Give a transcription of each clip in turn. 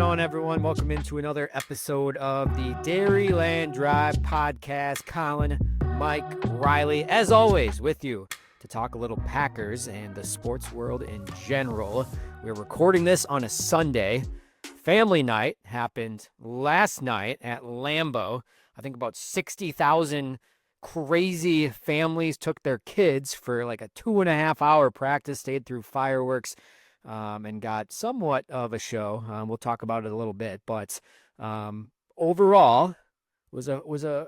on, everyone? Welcome into another episode of the Dairyland Drive podcast. Collin, Mike, Riley, as always, with you to talk a little Packers and the sports world in general. We're recording this on a Sunday. Family night happened last night at Lambeau. I think about 60,000 crazy families took their kids for like a 2.5-hour practice, stayed through fireworks, and got somewhat of a show. We'll talk about it a little bit, but overall was a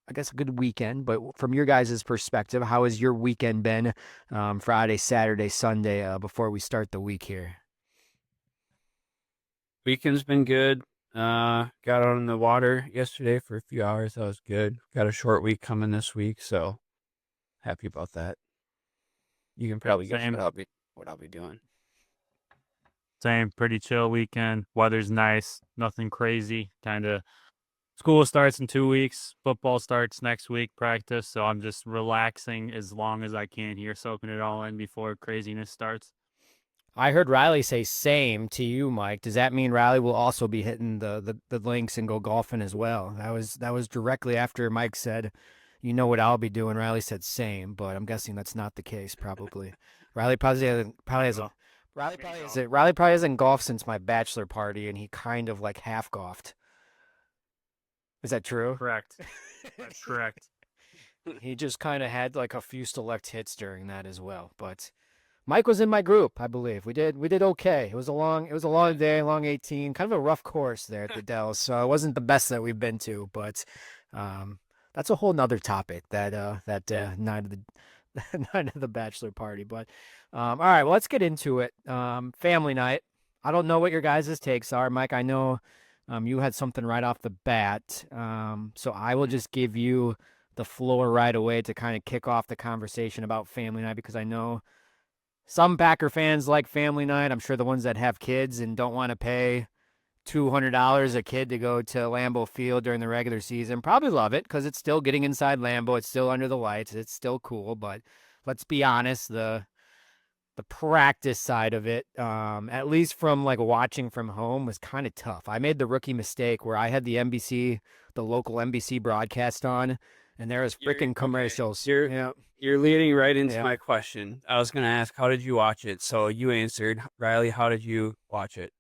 I guess a good weekend. But from your guys' perspective, how has your weekend been? Friday, Saturday, Sunday, before we start the week here. Weekend's been good. Got out on the water yesterday for a few hours. That was good. Got a short week coming this week, so happy about that. You can probably guess what I'll be doing. Same, pretty chill weekend. Weather's nice, nothing crazy. Kind of school starts in 2 weeks. Football starts next week, practice. So I'm just relaxing as long as I can here, soaking it all in before craziness starts. I heard Riley say same to you, Mike. Does that mean Riley will also be hitting the links and go golfing as well? That was directly after Mike said, you know what I'll be doing. Riley said same, but I'm guessing that's not the case probably. Riley probably hasn't golfed since my bachelor party, and he kind of like half golfed. Is that true? Correct. That's correct. He just kind of had like a few select hits during that as well. But Mike was in my group, I believe. We did okay. It was a long day, long 18, kind of a rough course there at the Dells. So it wasn't the best that we've been to, but that's a whole nother topic. That night of the bachelor party. But all right, well, let's get into it. Family night. I don't know what your guys' takes are, Mike. I know you had something right off the bat, so I will just give you the floor right away to kind of kick off the conversation about family night, because I know some Packer fans like family night. I'm sure the ones that have kids and don't want to pay $200 a kid to go to Lambeau Field during the regular season probably love it because it's still getting inside Lambeau. It's still under the lights. It's still cool. But let's be honest, the practice side of it, at least from like watching from home, was kind of tough. I made the rookie mistake where I had the local NBC broadcast on, and there was freaking commercials. Okay. You're leading right into my question. I was going to ask, how did you watch it? So you answered. Riley, how did you watch it?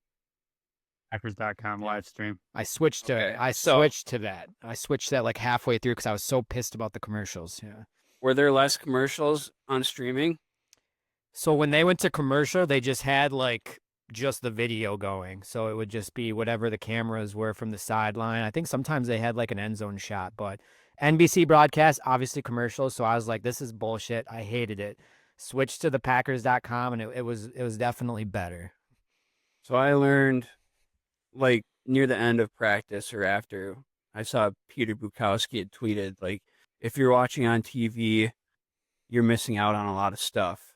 Packers.com live stream. I switched to that. I switched that like halfway through because I was so pissed about the commercials. Yeah. Were there less commercials on streaming? So when they went to commercial, they just had like just the video going. So it would just be whatever the cameras were from the sideline. I think sometimes they had like an end zone shot, but NBC broadcast, obviously commercials. So I was like, this is bullshit. I hated it. Switched to the Packers.com, and it was definitely better. So I learned like near the end of practice or after, I saw Peter Bukowski had tweeted, like, if you're watching on TV, you're missing out on a lot of stuff.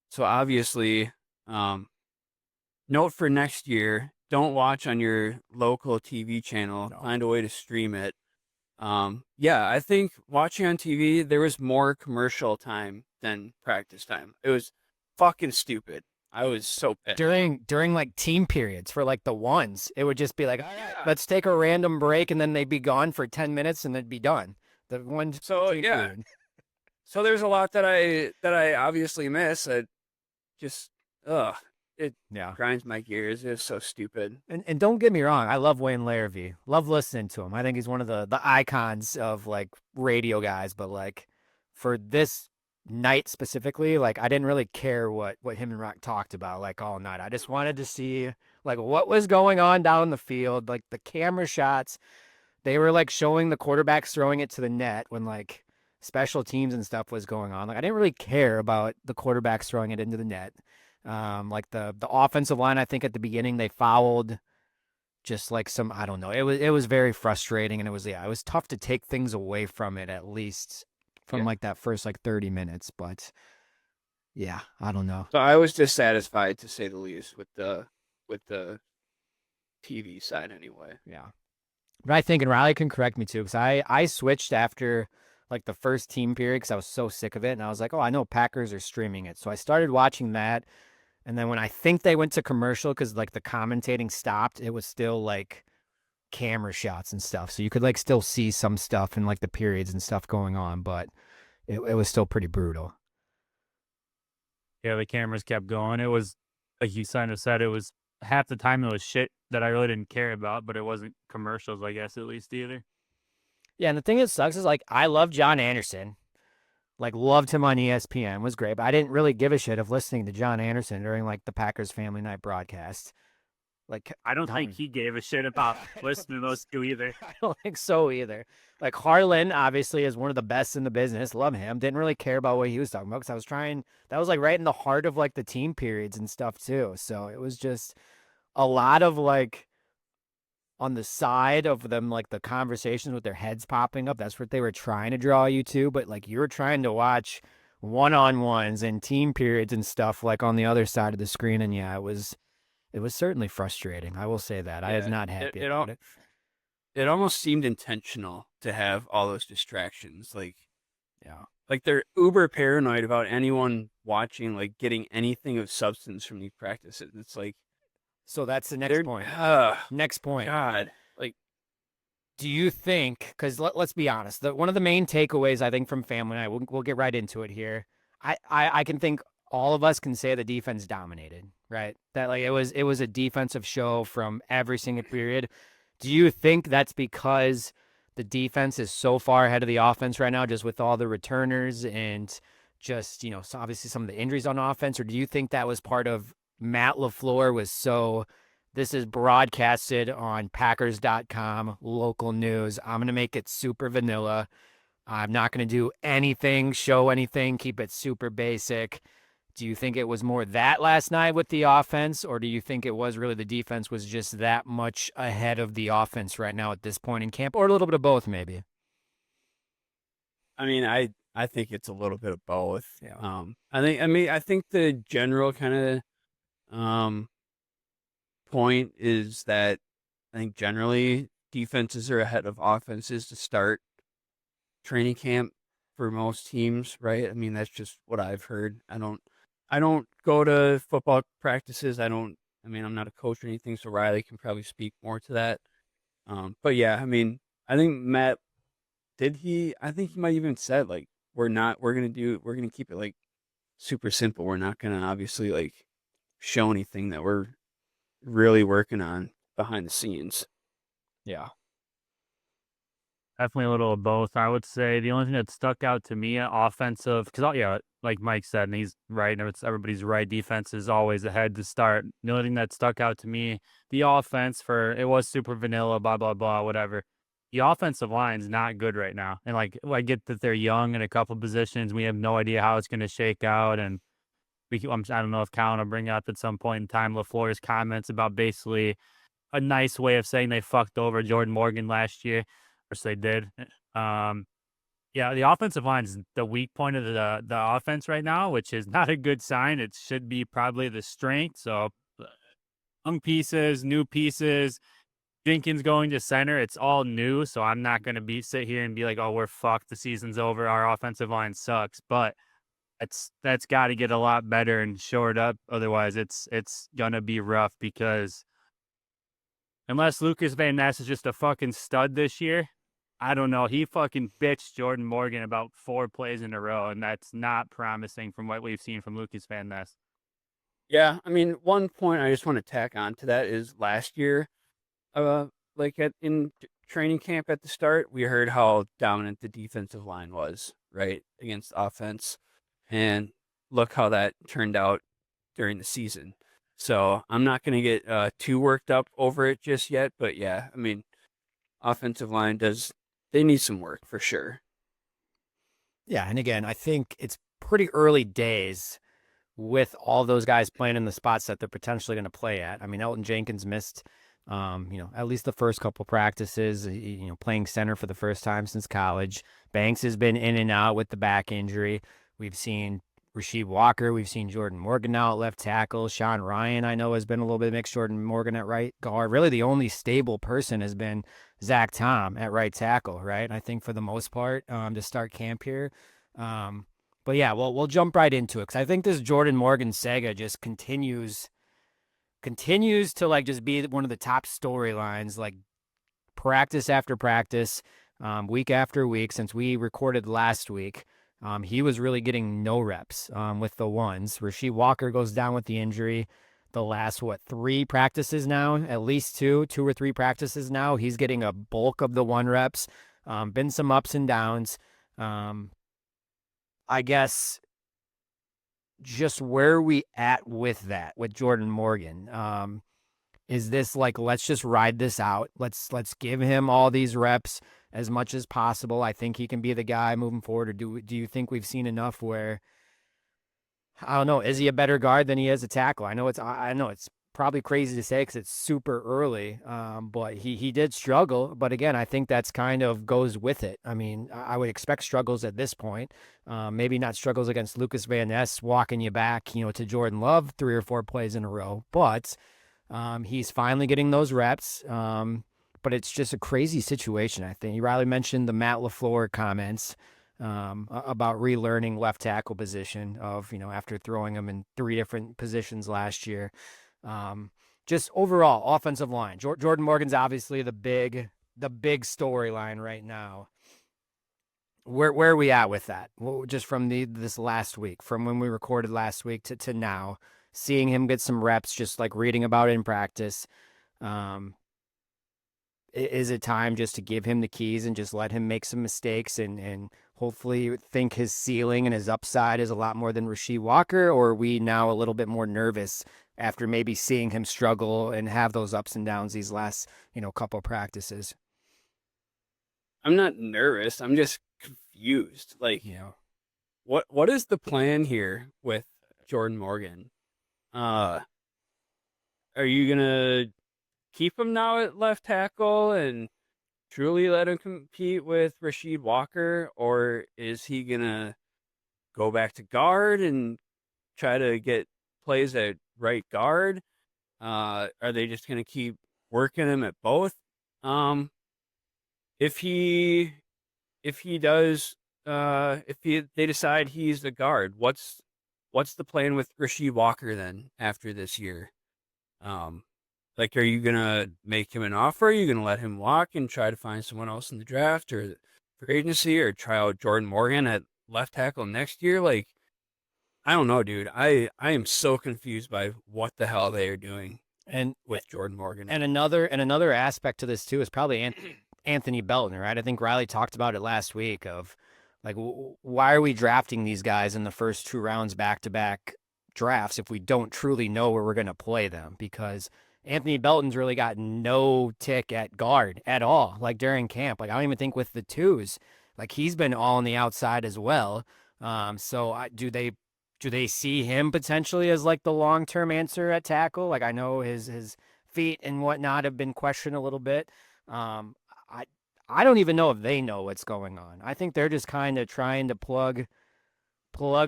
So obviously, note for next year, don't watch on your local TV channel. No. Find a way to stream it. I think watching on TV, there was more commercial time than practice time. It was fucking stupid. I was so pissed. During like team periods for like the ones, it would just be like, all right, let's take a random break, and then they'd be gone for 10 minutes and they'd be done. The one. So yeah. So there's a lot that I obviously miss. It grinds my gears. It's so stupid. And don't get me wrong, I love Wayne Larrivee. Love listening to him. I think he's one of the icons of like radio guys, but like for this night specifically, like I didn't really care what him and Rock talked about like all night. I just wanted to see like what was going on down the field, like the camera shots. They were like showing the quarterbacks throwing it to the net when like special teams and stuff was going on. Like I didn't really care about the quarterbacks throwing it into the net. Like the offensive line, I think at the beginning they fouled just like some, I don't know. It was very frustrating, and it was tough to take things away from it, at least from like that first like 30 minutes. But yeah, I don't know. So I was dissatisfied, to say the least, with the TV side anyway. Yeah. But I think, and Riley can correct me too, because I switched after like the first team period because I was so sick of it. And I was like, oh, I know Packers are streaming it. So I started watching that. And then when I think they went to commercial, because like the commentating stopped, it was still like camera shots and stuff. So you could like still see some stuff and like the periods and stuff going on, but it was still pretty brutal. Yeah, the cameras kept going. It was, like you kind of said, it was half the time it was shit that I really didn't care about, but it wasn't commercials, I guess, at least either. Yeah, and the thing that sucks is like I love John Anderson. Like loved him on ESPN, was great, but I didn't really give a shit of listening to John Anderson during like the Packers Family Night broadcast. Like I don't think none. he gave a shit about listening to those two either. I don't think so either. Like Harlan obviously is one of the best in the business. Love him. Didn't really care about what he was talking about because I was trying. That was like right in the heart of like the team periods and stuff too. So it was just a lot of like on the side of them, like the conversations with their heads popping up. That's what they were trying to draw you to. But like you were trying to watch one-on-ones and team periods and stuff like on the other side of the screen. And yeah, it was certainly frustrating. I will say that. I was Yeah, not happy about it. it almost seemed intentional to have all those distractions. Yeah. Like they're uber paranoid about anyone watching, like getting anything of substance from these practices. It's like So that's the next they're, point. uh, Next point. God, like Do you think, because let's be honest, one of the main takeaways I think from Family Night, we'll get right into it here. I can think all of us can say the defense dominated, right? That like it was a defensive show from every single period. Do you think that's because the defense is so far ahead of the offense right now, just with all the returners and just, you know, so obviously some of the injuries on offense, or do you think that was part of Matt LaFleur was so this is broadcasted on Packers.com, local news. I'm going to make it super vanilla. I'm not going to do anything, show anything, keep it super basic. Do you think it was more that last night with the offense, or do you think it was really the defense was just that much ahead of the offense right now at this point in camp, or a little bit of both, maybe? I mean, I think it's a little bit of both. Yeah. I think the general kind of point is that I think generally defenses are ahead of offenses to start training camp for most teams, right? I mean, that's just what I've heard. I don't go to football practices. I mean, I'm not a coach or anything, so Riley can probably speak more to that. But yeah, I mean, I think Matt I think he might even said like we're gonna keep it like super simple. We're not gonna obviously like show anything that we're really working on behind the scenes. Yeah. Definitely a little of both. I would say the only thing that stuck out to me, offensive, because yeah, like Mike said, and he's right, and everybody's right. Defense is always ahead to start. The only thing that stuck out to me, the offense for it was super vanilla, blah blah blah, whatever. The offensive line's not good right now, and like I get that they're young in a couple positions. We have no idea how it's going to shake out, and I don't know if Colin will bring up at some point in time LaFleur's comments about basically a nice way of saying they fucked over Jordan Morgan last year. Of course, they did. Um, yeah, the offensive line is the weak point of the offense right now, which is not a good sign. It should be probably the strength. So, young pieces, new pieces. Jenkins going to center. It's all new, so I'm not going to sit here and be like, "Oh, we're fucked. The season's over. Our offensive line sucks." But that's got to get a lot better and shored up. Otherwise, it's gonna be rough because unless Lucas Van Ness is just a fucking stud this year, I don't know. He fucking bitched Jordan Morgan about 4 plays in a row, and that's not promising from what we've seen from Lucas Van Ness. Yeah, I mean, one point I just want to tack on to that is last year, like in training camp at the start, we heard how dominant the defensive line was, right, against offense, and look how that turned out during the season. So I'm not going to get too worked up over it just yet, but yeah, I mean, offensive line they need some work for sure. Yeah. And again, I think it's pretty early days with all those guys playing in the spots that they're potentially going to play at. I mean, Elton Jenkins missed, you know, at least the first couple practices, you know, playing center for the first time since college. Banks has been in and out with the back injury. We've seen Rasheed Walker. We've seen Jordan Morgan now at left tackle. Sean Ryan, I know, has been a little bit mixed. Jordan Morgan at right guard. Really, the only stable person has been Zach Tom at right tackle, right? I think for the most part to start camp here. But yeah, we'll jump right into it because I think this Jordan Morgan saga just continues to like just be one of the top storylines, like practice after practice, week after week since we recorded last week. He was really getting no reps with the ones. Rasheed Walker goes down with the injury. The last, 3 practices now, at least two or three practices now. He's getting a bulk of the 1 reps. Been some ups and downs. I guess just where are we at with that with Jordan Morgan? Is this like, let's just ride this out? Let's give him all these reps as much as possible. I think he can be the guy moving forward. Or do you think we've seen enough where, I don't know, is he a better guard than he is a tackle? I know it's probably crazy to say because it's super early, but he did struggle. But again, I think that's kind of goes with it. I mean, I would expect struggles at this point. Maybe not struggles against Lucas Van Ness walking you back, to Jordan Love 3 or 4 plays in a row, but. He's finally getting those reps, but it's just a crazy situation, I think. Riley mentioned the Matt LaFleur comments about relearning left tackle position after throwing him in 3 different positions last year. Just overall, offensive line. Jordan Morgan's obviously the big storyline right now. Where are we at with that? Well, just from this last week, from when we recorded last week to now, seeing him get some reps, just like reading about it in practice. Is it time just to give him the keys and just let him make some mistakes and hopefully think his ceiling and his upside is a lot more than Rasheed Walker? Or are we now a little bit more nervous after maybe seeing him struggle and have those ups and downs these last, couple practices? I'm not nervous. I'm just confused. Like, what is the plan here with Jordan Morgan? Are you gonna keep him now at left tackle and truly let him compete with Rasheed Walker, or is he gonna go back to guard and try to get plays at right guard? Are they just gonna keep working him at both? If they decide he's the guard, what's the plan with Rasheed Walker then after this year? Like, are you gonna make him an offer? Are you gonna let him walk and try to find someone else in the draft or for agency, or try out Jordan Morgan at left tackle next year? Like, I don't know, dude. I am so confused by what the hell they are doing with Jordan Morgan. And another aspect to this too is probably Anthony Belton, right? I think Riley talked about it last week of like, why are we drafting these guys in the first 2 rounds back-to-back drafts if we don't truly know where we're going to play them? Because Anthony Belton's really got no tick at guard at all, like during camp. Like, I don't even think with the 2s, like he's been all on the outside as well. Do they see him potentially as like the long-term answer at tackle? Like, I know his feet and whatnot have been questioned a little bit. I don't even know if they know what's going on. I think they're just kind of trying to plug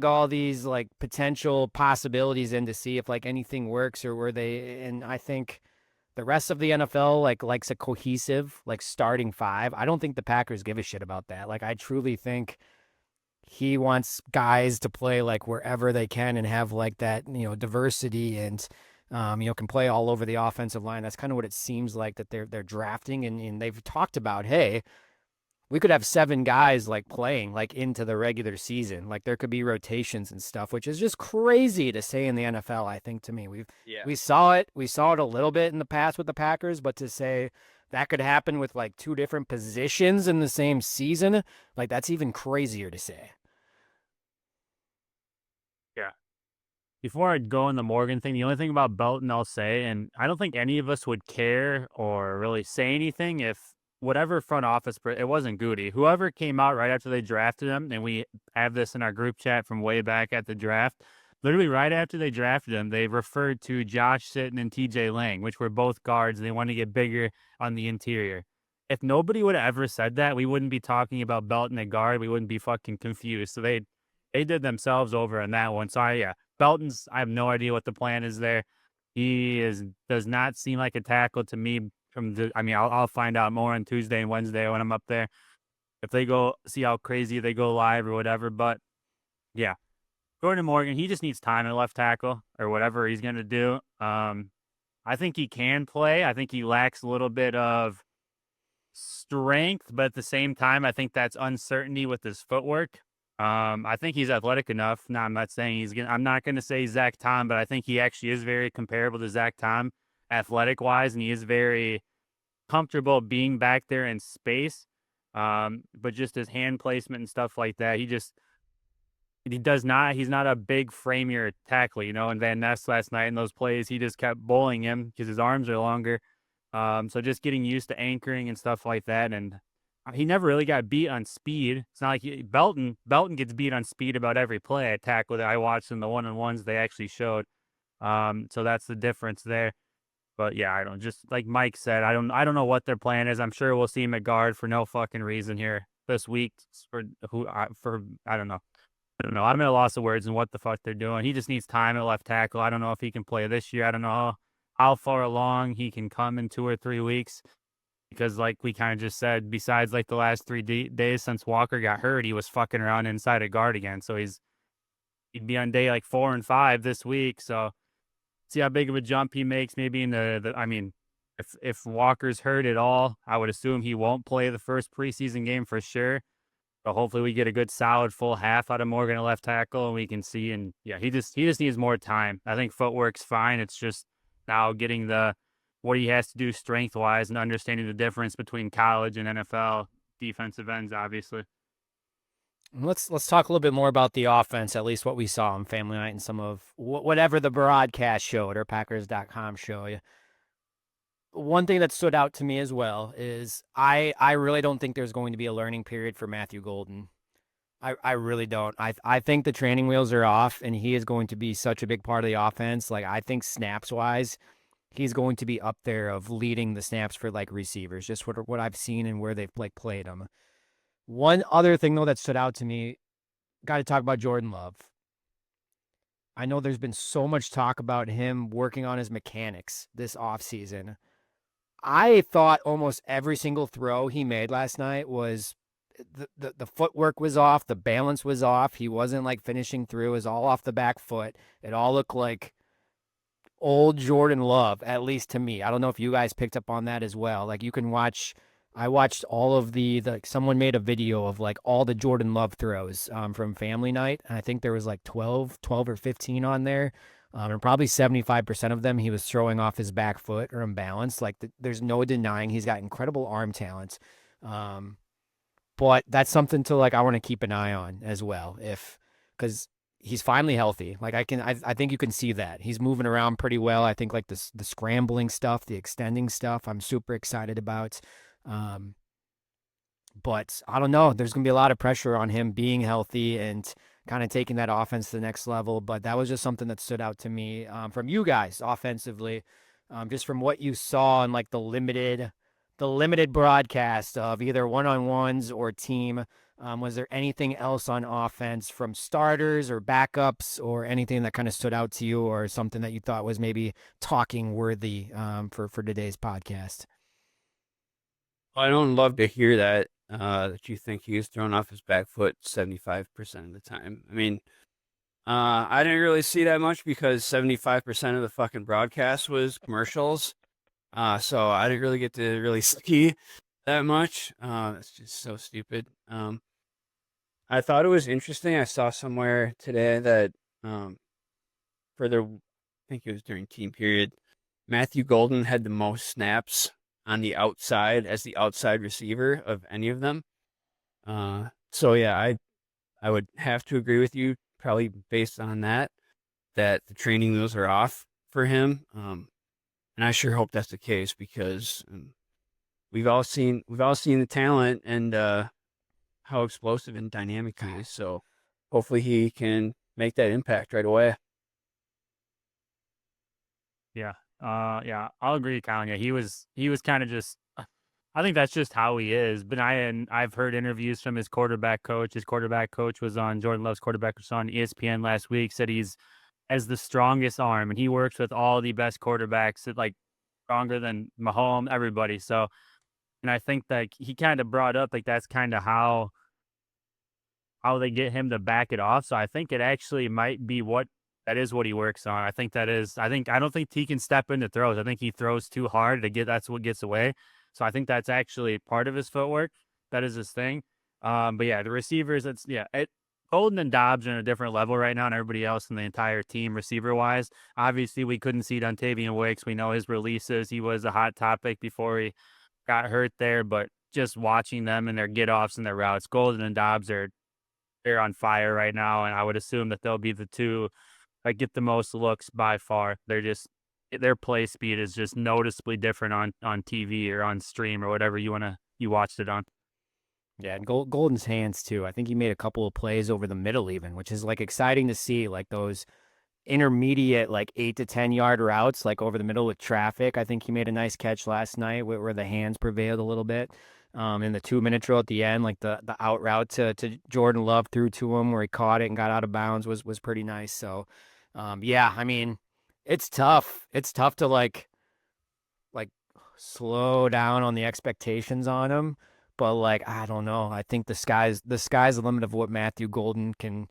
all these like potential possibilities in to see if like anything works or where they. And I think the rest of the NFL likes a cohesive like starting 5. I don't think the Packers give a shit about that. Like, I truly think he wants guys to play like wherever they can and have like that diversity and can play all over the offensive line. That's kind of what it seems like that they're drafting, and they've talked about, hey, we could have 7 guys like playing like into the regular season. Like, there could be rotations and stuff, which is just crazy to say in the NFL. I think, to me, we saw it a little bit in the past with the Packers, but to say that could happen with like 2 different positions in the same season, like that's even crazier to say. Yeah. Before I go in the Morgan thing, the only thing about Belton I'll say, and I don't think any of us would care or really say anything if whatever front office, it wasn't Goody. Whoever came out right after they drafted him, and we have this in our group chat from way back at the draft, literally right after they drafted him, they referred to Josh Sitton and TJ Lang, which were both guards, and they wanted to get bigger on the interior. If nobody would have ever said that, we wouldn't be talking about Belton at guard. We wouldn't be fucking confused. So they did themselves over on that one. So yeah, Belton's, I have no idea what the plan is there. Does not seem like a tackle to me. I'll find out more on Tuesday and Wednesday when I'm up there. If they go see how crazy they go live or whatever, but Yeah. Jordan Morgan, he just needs time at left tackle or whatever he's going to do. I think he can play. I think he lacks a little bit of strength, but at the same time, I think that's uncertainty with his footwork. I think he's athletic enough. Now, I'm not saying he's gonna. I'm not going to say Zach Tom, but I think he actually is very comparable to Zach Tom, athletic wise, and he is very comfortable being back there in space. But just his hand placement and stuff like that, he does not. He's not a big framier tackler, And Van Ness last night in those plays, he just kept bowling him because his arms are longer. So just getting used to anchoring and stuff like that, and he never really got beat on speed. It's not like Belton gets beat on speed about every play. I tackle that I watched in the one-on-ones they actually showed. So that's the difference there. But yeah, I don't just like Mike said. I don't know what their plan is. I'm sure we'll see him at guard for no fucking reason here this week for I don't know. I don't know. I'm at a loss of words and what the fuck they're doing. He just needs time at left tackle. I don't know if he can play this year. I don't know how far along he can come in 2 or 3 weeks because, like we kind of just said, besides like the last 3 days since Walker got hurt, he was fucking around inside a guard again. So he'd be on day like 4 and 5 this week. So see how big of a jump he makes. Maybe in I mean, if Walker's hurt at all, I would assume he won't play the first preseason game for sure. But hopefully we get a good solid full half out of Morgan at left tackle and we can see. And yeah, he just needs more time. I think footwork's fine. It's just now getting what he has to do strength wise and understanding the difference between college and NFL defensive ends, obviously. Let's talk a little bit more about the offense, at least what we saw on Family Night and some of whatever the broadcast showed or Packers.com showed. One thing that stood out to me as well is I really don't think there's going to be a learning period for Matthew Golden. I really don't. I think the training wheels are off, and he is going to be such a big part of the offense. Like, I think snaps-wise, he's going to be up there of leading the snaps for, like, receivers, just what I've seen and where they've, like, played him. One other thing, though, that stood out to me, got to talk about Jordan Love. I know there's been so much talk about him working on his mechanics this offseason. I thought almost every single throw he made last night was the footwork was off, the balance was off. He wasn't like finishing through. It was all off the back foot. It all looked like old Jordan Love, at least to me. I don't know if you guys picked up on that as well. Like you can watch. I watched all of someone made a video of like all the Jordan Love throws from Family Night. And I think there was like 12 or 15 on there. And probably 75% of them he was throwing off his back foot or imbalanced. Like there's no denying he's got incredible arm talent. But that's something to like I want to keep an eye on as well, because he's finally healthy. Like I think you can see that he's moving around pretty well. I think like the scrambling stuff, the extending stuff, I'm super excited about. But I don't know. There's gonna be a lot of pressure on him being healthy and kind of taking that offense to the next level. But that was just something that stood out to me from you guys offensively, just from what you saw in like the limited broadcast of either one-on-ones or team. Was there anything else on offense from starters or backups or anything that kind of stood out to you or something that you thought was maybe talking worthy for today's podcast? I don't love to hear that that you think he was thrown off his back foot 75% of the time. I mean, I didn't really see that much because 75% of the fucking broadcast was commercials. So I didn't really get to really see that much. It's just so stupid. I thought it was interesting. I saw somewhere today that I think it was during team period, Matthew Golden had the most snaps on the outside as the outside receiver of any of them. So yeah, I would have to agree with you, probably based on that the training wheels are off for him. And I sure hope that's the case because we've all seen the talent and how explosive and dynamic he is. So hopefully he can make that impact right away. Yeah. Yeah, I'll agree, Collin. Yeah, he was kind of just. I think that's just how he is. But I've heard interviews from his quarterback coach. His quarterback coach was on Jordan Love's quarterback was on ESPN last week. Said he's as the strongest arm, and he works with all the best quarterbacks, that like stronger than Mahomes, everybody. So, and I think that he kind of brought up like that's kind of how how they get him to back it off. So I think it actually might be that is what he works on. I don't think he can step into throws. I think he throws too hard that's what gets away. So I think that's actually part of his footwork. That is his thing. But yeah, the receivers, Golden and Dobbs are in a different level right now, and everybody else in the entire team, receiver wise. Obviously, we couldn't see Dontavian Wicks. We know his releases. He was a hot topic before he got hurt there, but just watching them and their get offs and their routes, Golden and Dobbs they're on fire right now, and I would assume that they'll be the two that get the most looks by far. Their play speed is just noticeably different on TV or on stream or whatever you watched it on. Yeah, and Golden's hands too. I think he made a couple of plays over the middle even, which is like exciting to see, like those intermediate like 8 to 10 yard routes like over the middle with traffic. I think he made a nice catch last night where the hands prevailed a little bit. In the 2 minute drill at the end, like the out route to Jordan Love threw to him where he caught it and got out of bounds was pretty nice. So yeah, I mean, it's tough. It's tough to like slow down on the expectations on him. But like, I don't know. I think the sky's the limit of what Matthew Golden can,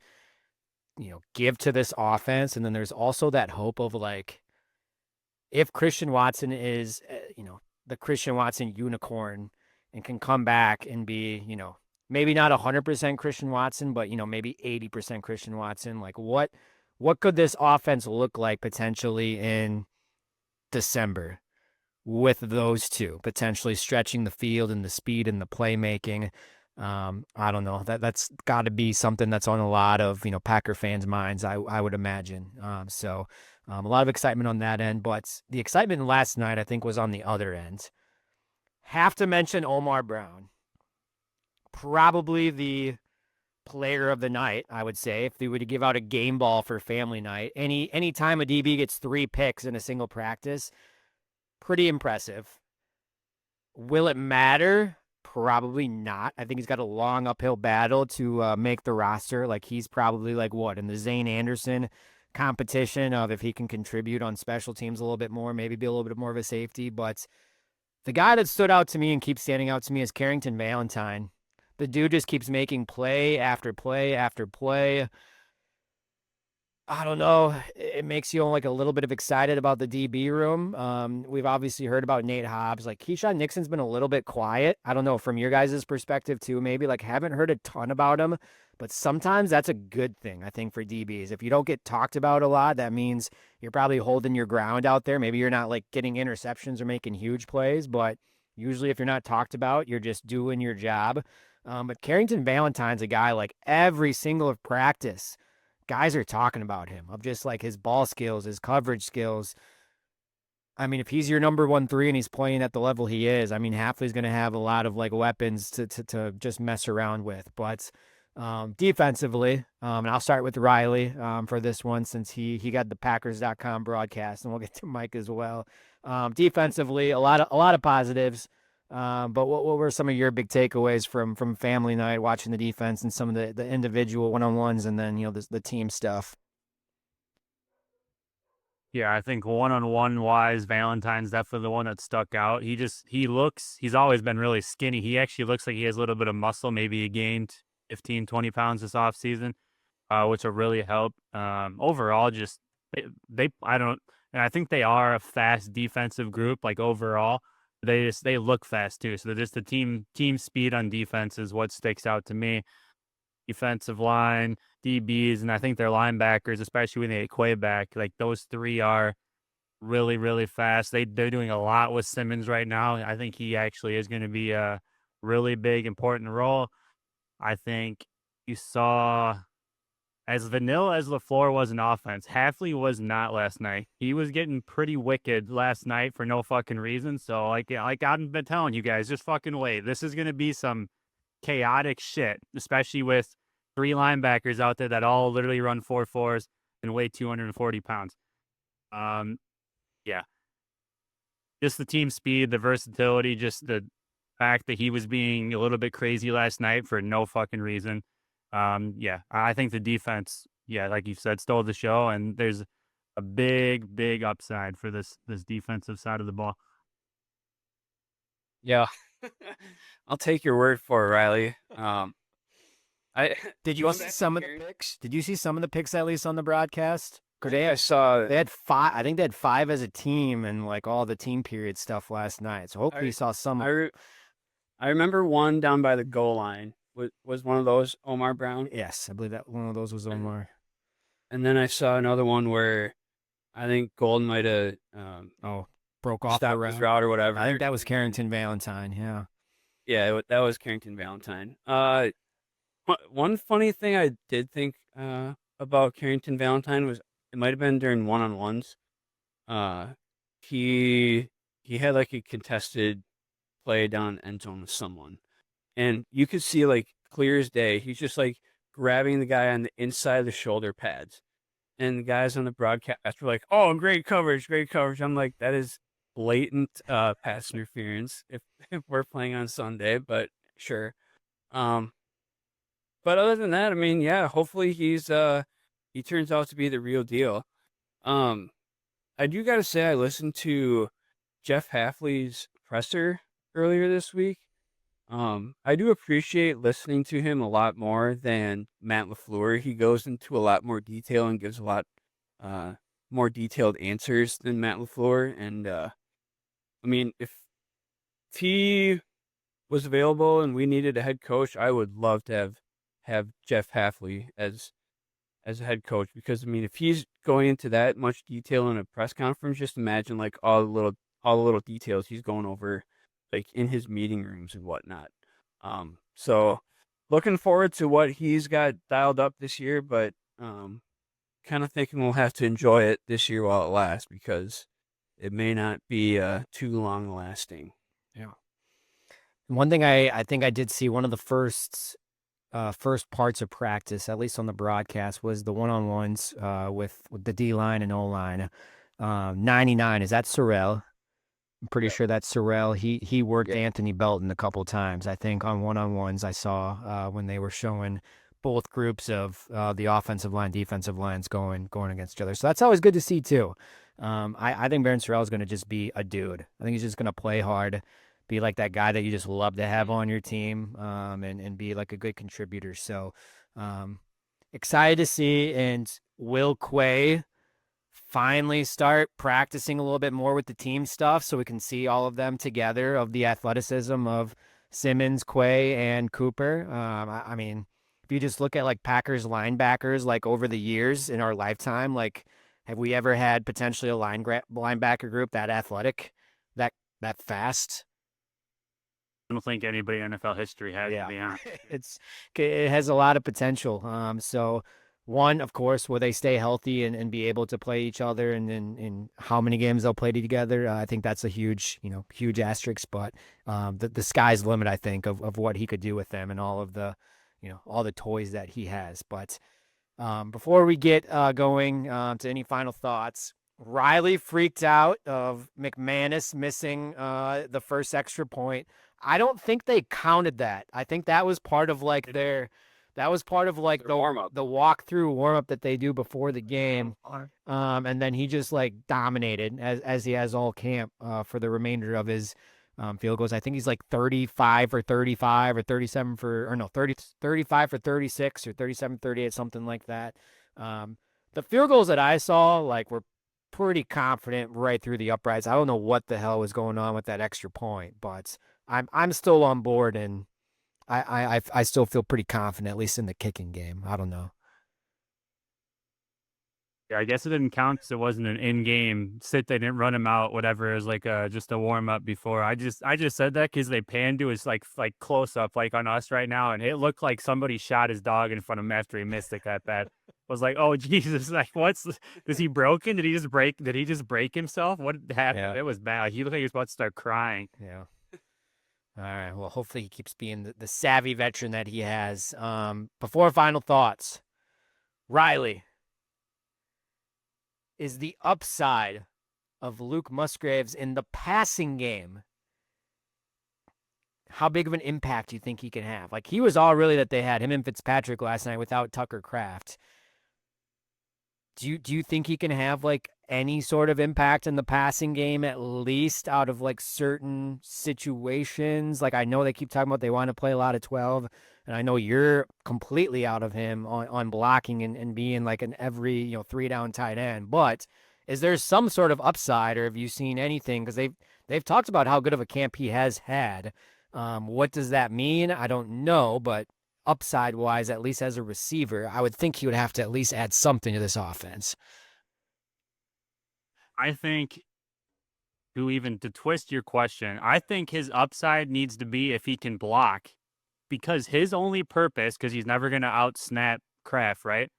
give to this offense. And then there's also that hope of like, if Christian Watson is, the Christian Watson unicorn and can come back and be, maybe not 100% Christian Watson, but, maybe 80% Christian Watson. Like what could this offense look like potentially in December with those two potentially stretching the field and the speed and the playmaking? I don't know. That's got to be something that's on a lot of Packer fans' minds, I would imagine. So a lot of excitement on that end, but the excitement last night I think was on the other end. Have to mention Omar Brown, probably the player of the night, I would say, if they were to give out a game ball for family night. Any time a DB gets 3 picks in a single practice, pretty impressive. Will it matter? Probably not. I think he's got a long uphill battle to make the roster. Like he's probably like what in the Zane Anderson competition of if he can contribute on special teams a little bit more, maybe be a little bit more of a safety. But the guy that stood out to me and keeps standing out to me is Carrington Valentine. The dude just keeps making play after play after play. I don't know. It makes you like a little bit of excited about the DB room. We've obviously heard about Nate Hobbs. Like Keyshawn Nixon's been a little bit quiet. I don't know from your guys' perspective too. Maybe like haven't heard a ton about him, but sometimes that's a good thing. I think for DBs, if you don't get talked about a lot, that means you're probably holding your ground out there. Maybe you're not like getting interceptions or making huge plays, but usually if you're not talked about, you're just doing your job. But Carrington Valentine's a guy like every single practice. Guys are talking about him of just like his ball skills, his coverage skills. I mean, if he's your number 1-3 and he's playing at the level he is, I mean, Hafley's going to have a lot of like weapons to just mess around with. But defensively, and I'll start with Riley for this one since he got the Packers.com broadcast, and we'll get to Mike as well. Defensively, a lot of positives. But what were some of your big takeaways from family night, watching the defense and some of the individual one-on-ones and then, the team stuff? Yeah, I think one-on-one wise, Valentine's definitely the one that stuck out. He's always been really skinny. He actually looks like he has a little bit of muscle. Maybe he gained 15, 20 pounds this offseason, which will really help. Overall, just and I think they are a fast defensive group, like overall. They look fast too. So just the team speed on defense is what sticks out to me. Defensive line, DBs, and I think their linebackers, especially when they get Quay back, like those three are really, really fast. They're doing a lot with Simmons right now. I think he actually is going to be a really big, important role. I think you saw as vanilla as LaFleur was in offense, Hafley was not last night. He was getting pretty wicked last night for no fucking reason. So like I've been telling you guys, just fucking wait. This is going to be some chaotic shit, especially with 3 linebackers out there that all literally run 4.4s and weigh 240 pounds. Yeah. Just the team speed, the versatility, just the fact that he was being a little bit crazy last night for no fucking reason. Yeah, I think the defense, like you said, stole the show, and there's a big, big upside for this defensive side of the ball. Yeah, I'll take your word for it, Riley. Did you going see back to some of the Carrington- picks? Did you see some of the picks at least on the broadcast? 'Cause I saw. they had 5. I think they had 5 as a team and like all the team period stuff last night. So hopefully you saw some. I remember one down by the goal line was one of those Omar Brown, Yes, I believe that one of those was Omar. and then I saw another one where I think Golden might have Broke off the stopped his route. route or whatever. I think that was Carrington Valentine. Yeah. Yeah, that was Carrington Valentine. One funny thing I did think about Carrington Valentine was it might have been during one-on-ones. Uh, he had like a contested play down end zone with someone, and you could see like clear as day. He's just like grabbing the guy on the inside of the shoulder pads, and the guys on the broadcast were like, "Oh, great coverage, great coverage." I'm like, that is blatant pass interference if we're playing on Sunday, but sure. But other than that, I mean, yeah, hopefully he turns out to be the real deal. Um, I do gotta say, I listened to Jeff Halfley's presser earlier this week. I do appreciate listening to him a lot more than Matt LaFleur. He goes into a lot more detail and gives a lot more detailed answers than Matt LaFleur. And I mean, if he was available and we needed a head coach, I would love to have Jeff Halfley as a head coach, because I mean, if he's going into that much detail in a press conference, just imagine like all the little details he's going over, like in his meeting rooms and whatnot. So looking forward to what he's got dialed up this year, but kind of thinking we'll have to enjoy it this year while it lasts, because it may not be too long lasting. Yeah. One thing I think I did see, one of the first parts of practice, at least on the broadcast, was the one-on-ones with the D-line and O-line. 99, is that Sorrell? I'm pretty sure that's Sorrell. He worked Anthony Belton a couple times, I think, on one-on-ones I saw when they were showing both groups of the offensive line, defensive lines going against each other. So that's always good to see too. I think Baron Sorrell is going to just be a dude. I think he's just going to play hard, be like that guy that you just love to have on your team, and be like a good contributor. So excited to see. And will Quay finally start practicing a little bit more with the team stuff so we can see all of them together, of the athleticism of Simmons, Quay, and Cooper. I mean, if you just look at like Packers linebackers, like over the years in our lifetime, like have we ever had potentially a linebacker group that athletic, that fast? I don't think anybody in NFL history has. Yeah. Yeah. It has a lot of potential. So one, of course, will they stay healthy and be able to play each other, and in how many games they'll play together. I think that's a huge asterisk, but the sky's the limit, I think, of what he could do with them and all of the, all the toys that he has. But before we get going to any final thoughts, Riley freaked out of McManus missing the first extra point. I don't think they counted that. I think that was part of like the warm-up, the walkthrough warm-up that they do before the game. And then he just like dominated as he has all camp for the remainder of his field goals. I think he's like 35 for 35 or 37 for, or no, 35 for 36 or 37, 38, something like that. The field goals that I saw like were pretty confident right through the uprights. I don't know what the hell was going on with that extra point, but I'm still on board, and I still feel pretty confident, at least in the kicking game. I don't know. Yeah, I guess it didn't count because it wasn't an in-game sit. They didn't run him out, whatever. It was like just a warm-up before. I just said that because they panned to his like close-up, like on us right now, and it looked like somebody shot his dog in front of him after he missed it that bad. I was like, oh Jesus, like is he broken? Did he just break himself? What happened? Yeah. It was bad. He looked like he was about to start crying. Yeah. All right. Well, hopefully he keeps being the savvy veteran that he has. Before final thoughts, Riley, is the upside of Luke Musgraves in the passing game, how big of an impact do you think he can have? Like, he was all really that they had, him and Fitzpatrick last night without Tucker Kraft. Do you think he can have like any sort of impact in the passing game, at least out of like certain situations? Like, I know they keep talking about they want to play a lot of 12. And I know you're completely out of him on blocking and being like an every, 3-down tight end. But is there some sort of upside, or have you seen anything? Because they've talked about how good of a camp he has had. What does that mean? I don't know, but upside wise, at least as a receiver, I would think he would have to at least add something to this offense. I think to twist your question, I think his upside needs to be if he can block, because his only purpose, because he's never going to out snap Kraft, right?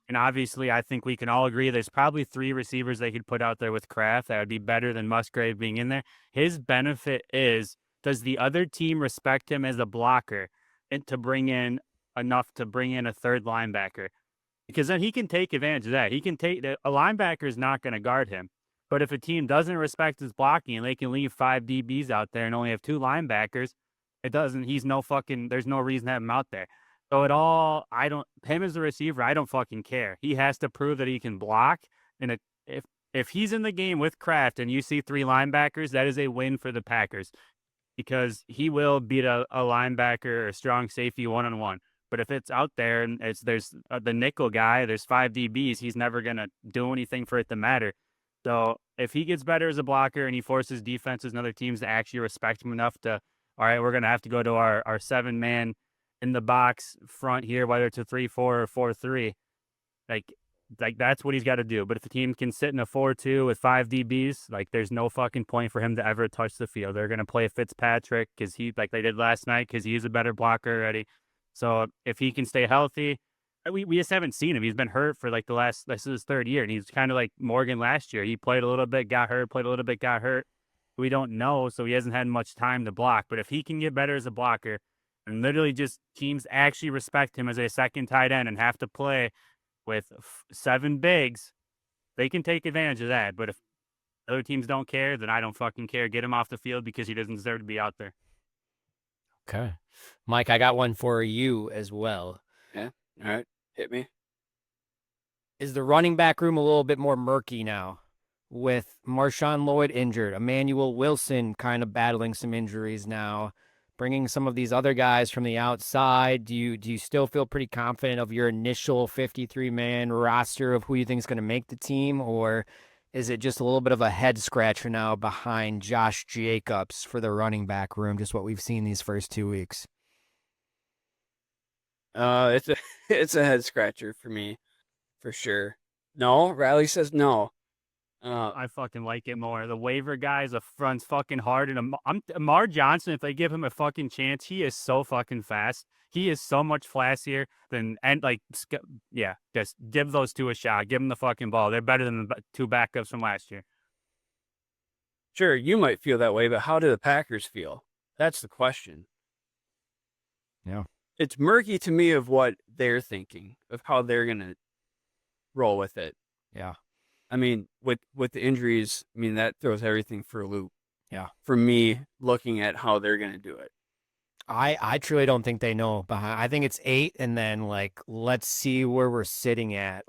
And obviously, I think we can all agree there's probably 3 receivers they could put out there with Kraft that would be better than Musgrave being in there. His benefit is, does the other team respect him as a blocker and to bring in enough to bring in a third linebacker? Because then he can take advantage of that. A linebacker is not going to guard him. But if a team doesn't respect his blocking and they can leave 5 DBs out there and only have 2 linebackers, there's no reason to have him out there. So him as a receiver, I don't fucking care. He has to prove that he can block. And if he's in the game with Kraft and you see 3 linebackers, that is a win for the Packers, because he will beat a linebacker or a strong safety one-on-one. But if it's out there and there's the nickel guy, there's 5 DBs, he's never going to do anything for it to matter. So if he gets better as a blocker and he forces defenses and other teams to actually respect him enough to, all right, we're going to have to go to our 7-man in the box front here, whether it's a 3-4 or 4-3, like that's what he's got to do. But if the team can sit in a 4-2 with 5 DBs, like there's no fucking point for him to ever touch the field. They're going to play Fitzpatrick because like they did last night, because he's a better blocker already. So if he can stay healthy, we just haven't seen him. He's been hurt for like this is his 3rd year, and he's kind of like Morgan last year. He played a little bit, got hurt, played a little bit, got hurt. We don't know, so he hasn't had much time to block. But if he can get better as a blocker, and literally just teams actually respect him as a second tight end and have to play with 7 bigs, they can take advantage of that. But if other teams don't care, then I don't fucking care. Get him off the field because he doesn't deserve to be out there. Okay. Mike, I got one for you as well. Yeah. All right. Hit me. Is the running back room a little bit more murky now with Marshawn Lloyd injured, Emmanuel Wilson kind of battling some injuries now, bringing some of these other guys from the outside? Do you still feel pretty confident of your initial 53-man roster of who you think is going to make the team, or is it just a little bit of a head scratcher now behind Josh Jacobs for the running back room, just what we've seen these first 2 weeks? It's a head scratcher for me, for sure. No, Riley says no. I fucking like it more. The waiver guys runs fucking hard, and Amar Johnson, if they give him a fucking chance, he is so fucking fast. He is so much flastier than just give those 2 a shot. Give them the fucking ball. They're better than the 2 backups from last year. Sure, you might feel that way, but how do the Packers feel? That's the question. Yeah. It's murky to me of what they're thinking, of how they're going to roll with it. Yeah. I mean, with the injuries, I mean, that throws everything for a loop. Yeah. For me, looking at how they're going to do it. I truly don't think they know behind. I think it's 8, and then let's see where we're sitting at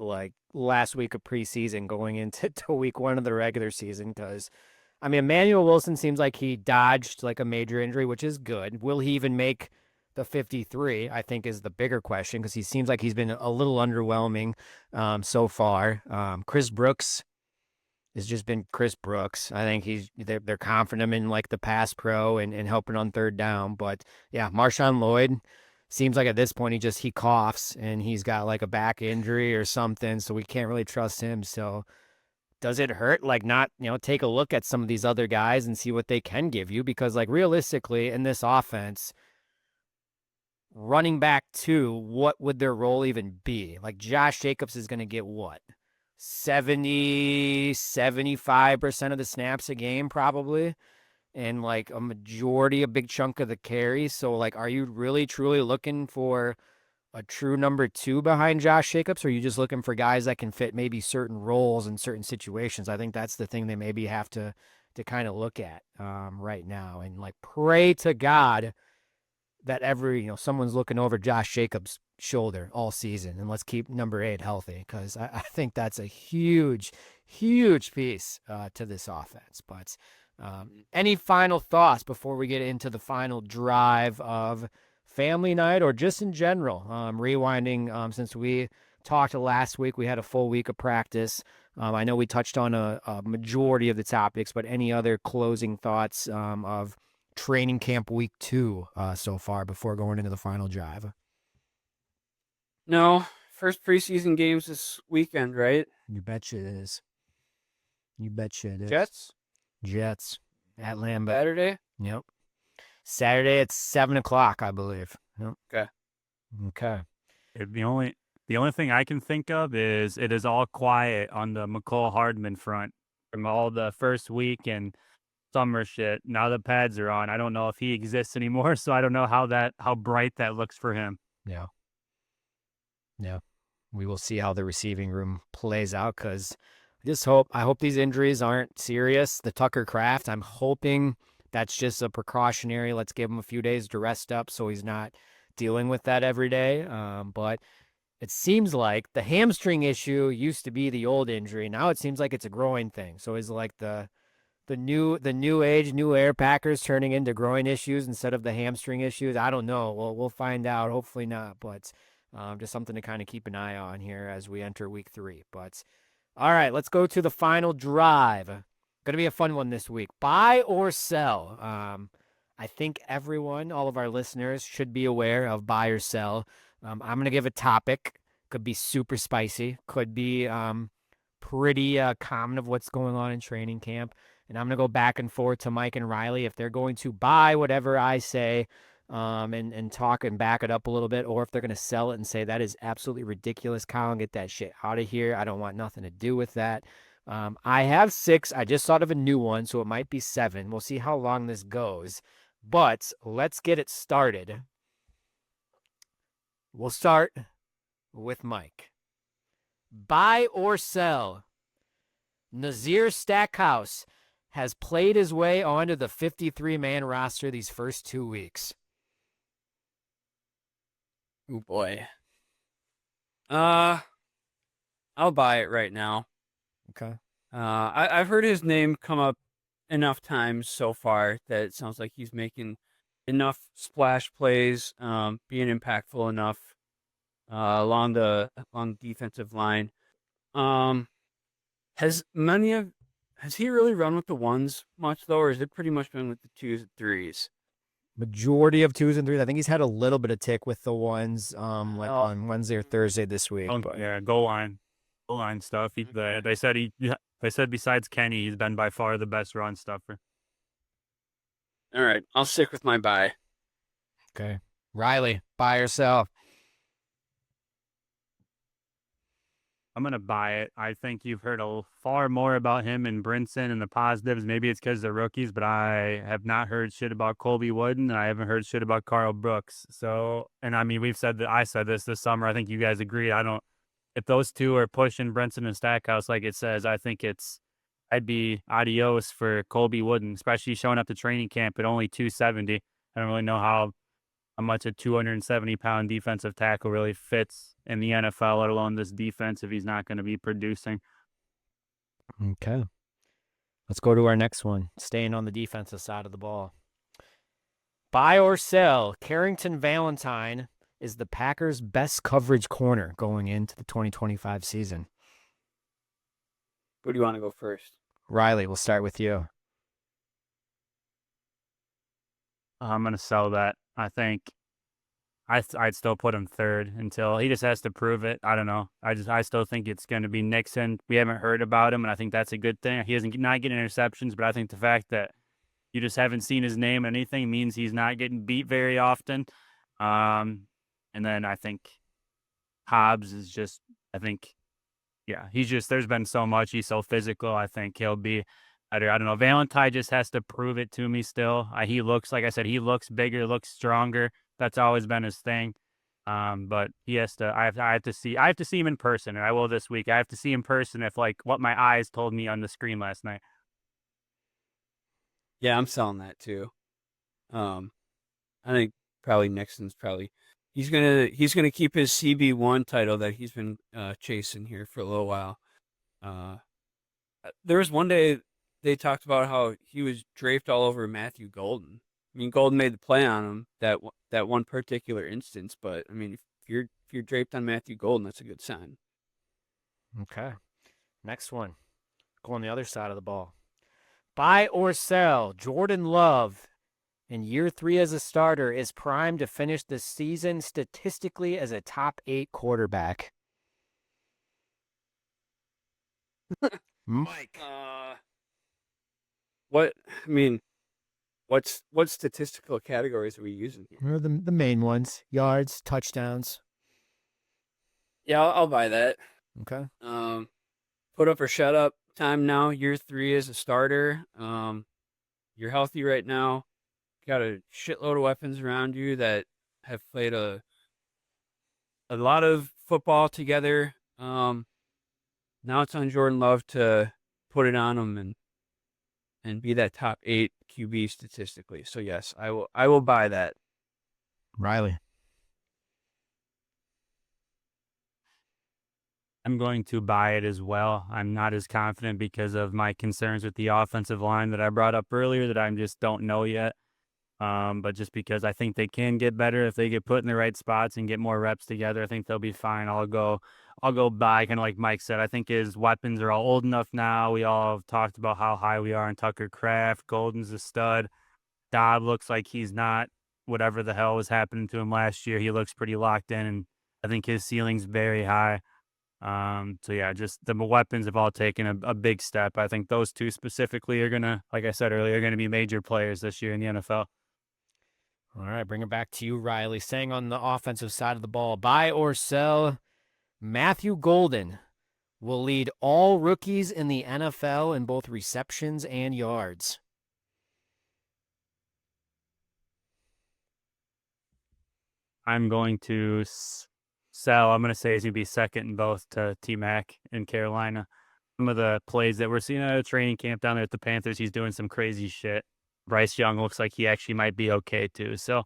last week of preseason going into week 1 of the regular season. Because I mean, Emmanuel Wilson seems like he dodged a major injury, which is good. Will he even make the 53? I think is the bigger question, because he seems like he's been a little underwhelming so far. Chris Brooks has just been Chris Brooks. I think they're confident in the pass pro and helping on 3rd down. But yeah, Marshawn Lloyd seems like at this point he coughs and he's got a back injury or something, so we can't really trust him. So does it hurt not take a look at some of these other guys and see what they can give you? Because realistically in this offense, running back 2, what would their role even be? Josh Jacobs is going to get what? 75% of the snaps a game probably, and a big chunk of the carries. So are you really truly looking for a true number 2 behind Josh Jacobs, or are you just looking for guys that can fit maybe certain roles in certain situations? I think that's the thing they maybe have to kind of look at right now, and pray to God that someone's looking over Josh Jacobs' shoulder all season, and let's keep number 8 healthy, because I think that's a huge, huge piece to this offense. But any final thoughts before we get into the final drive of family night, or just in general? Rewinding, since we talked last week, we had a full week of practice. I know we touched on a majority of the topics, but any other closing thoughts of training camp week 2 so far before going into the final drive? No, first preseason games this weekend, right? You betcha it is. You betcha it is. Jets at Lambeau. Saturday. Yep. Saturday at 7 o'clock, I believe. Yep. Okay. Okay. The only thing I can think of is it is all quiet on the McCall Hardman front from all the first week and summer shit. Now the pads are on. I don't know if he exists anymore, so I don't know how bright that looks for him. Yeah. Yeah. We will see how the receiving room plays out, because I hope these injuries aren't serious. The Tucker Kraft, I'm hoping that's just a precautionary. Let's give him a few days to rest up so he's not dealing with that every day. But it seems like the hamstring issue used to be the old injury. Now it seems like it's a growing thing. So is like the new age, new air Packers turning into groin issues instead of the hamstring issues? I don't know. We'll find out. Hopefully not. But just something to kind of keep an eye on here as we enter week 3. But all right, let's go to the final drive. Going to be a fun one this week. Buy or sell? I think all of our listeners should be aware of buy or sell. I'm going to give a topic. Could be super spicy. Could be pretty common of what's going on in training camp. And I'm going to go back and forth to Mike and Riley if they're going to buy whatever I say and talk and back it up a little bit, or if they're going to sell it and say, that is absolutely ridiculous, Collin, get that shit out of here. I don't want nothing to do with that. I have 6. I just thought of a new one, so it might be 7. We'll see how long this goes. But let's get it started. We'll start with Mike. Buy or sell? Nazir Stackhouse has played his way onto the 53-man roster these first 2 weeks. Oh boy. I'll buy it right now. Okay. I've heard his name come up enough times so far that it sounds like he's making enough splash plays, being impactful enough along the defensive line. Has he really run with the ones much though, or has it pretty much been with the 2s and 3s? Majority of 2s and 3s. I think he's had a little bit of tick with the ones, on Wednesday or Thursday this week. Yeah, goal line stuff. They said besides Kenny, he's been by far the best run stuffer. All right, I'll stick with my buy. Okay, Riley, buy or sell? I'm going to buy it. I think you've heard far more about him and Brinson and the positives. Maybe it's because they're rookies, but I have not heard shit about Colby Wooden, and I haven't heard shit about Carl Brooks. So, and I mean, I said this summer. I think you guys agree. If those two are pushing Brinson and Stackhouse like it says, I think I'd be adios for Colby Wooden, especially showing up to training camp at only 270. I don't really know how much a 270-pound defensive tackle really fits in the NFL, let alone this defense, if he's not going to be producing. Okay. Let's go to our next one, staying on the defensive side of the ball. Buy or sell? Carrington Valentine is the Packers' best coverage corner going into the 2025 season. Who do you want to go first? Riley, we'll start with you. I'm going to sell that. I think I'd still put him 3rd until he just has to prove it. I don't know. I still think it's going to be Nixon. We haven't heard about him, and I think that's a good thing. He isn't not getting interceptions, but I think the fact that you just haven't seen his name or anything means he's not getting beat very often. And then I think Hobbs is just, there's been so much. He's so physical. I think he'll be, I don't know. Valentine just has to prove it to me still. He looks, like I said, he looks bigger, looks stronger. That's always been his thing. But he has to, I have to see him in person, and I will this week. I have to see him in person if like what my eyes told me on the screen last night. Yeah, I'm selling that too. I think probably Nixon's he's gonna keep his CB1 title that he's been chasing here for a little while. There was one day they talked about how he was draped all over Matthew Golden. I mean, Golden made the play on him that one particular instance, but I mean, if you're draped on Matthew Golden, that's a good sign. Okay. Next one. Go on the other side of the ball. Buy or sell. Jordan Love in year 3 as a starter is primed to finish the season statistically as a top 8 quarterback. Mike. What I mean, what statistical categories are we using here? What are the main ones? Yards, touchdowns. Yeah, I'll buy that. Okay. Put up or shut up time now. Year 3 as a starter. You're healthy right now. Got a shitload of weapons around you that have played a lot of football together. Now it's on Jordan Love to put it on him and be that top 8 QB statistically. So yes, I will buy that. Riley. I'm going to buy it as well. I'm not as confident because of my concerns with the offensive line that I brought up earlier that I just don't know yet. But just because I think they can get better if they get put in the right spots and get more reps together, I think they'll be fine. I'll go buy, kind of like Mike said. I think his weapons are all old enough now. We all have talked about how high we are in Tucker Kraft. Golden's a stud. Dodd looks like he's not whatever the hell was happening to him last year. He looks pretty locked in, and I think his ceiling's very high. So yeah, just the weapons have all taken a big step. I think those two specifically are gonna, like I said earlier, are gonna be major players this year in the NFL. All right, bring it back to you, Riley. Staying on the offensive side of the ball, buy or sell. Matthew Golden will lead all rookies in the NFL in both receptions and yards. I'm going to sell. I'm going to say he's going to be second in both to T-Mac in Carolina. Some of the plays that we're seeing at a training camp down there at the Panthers, he's doing some crazy shit. Bryce Young looks like he actually might be okay too. So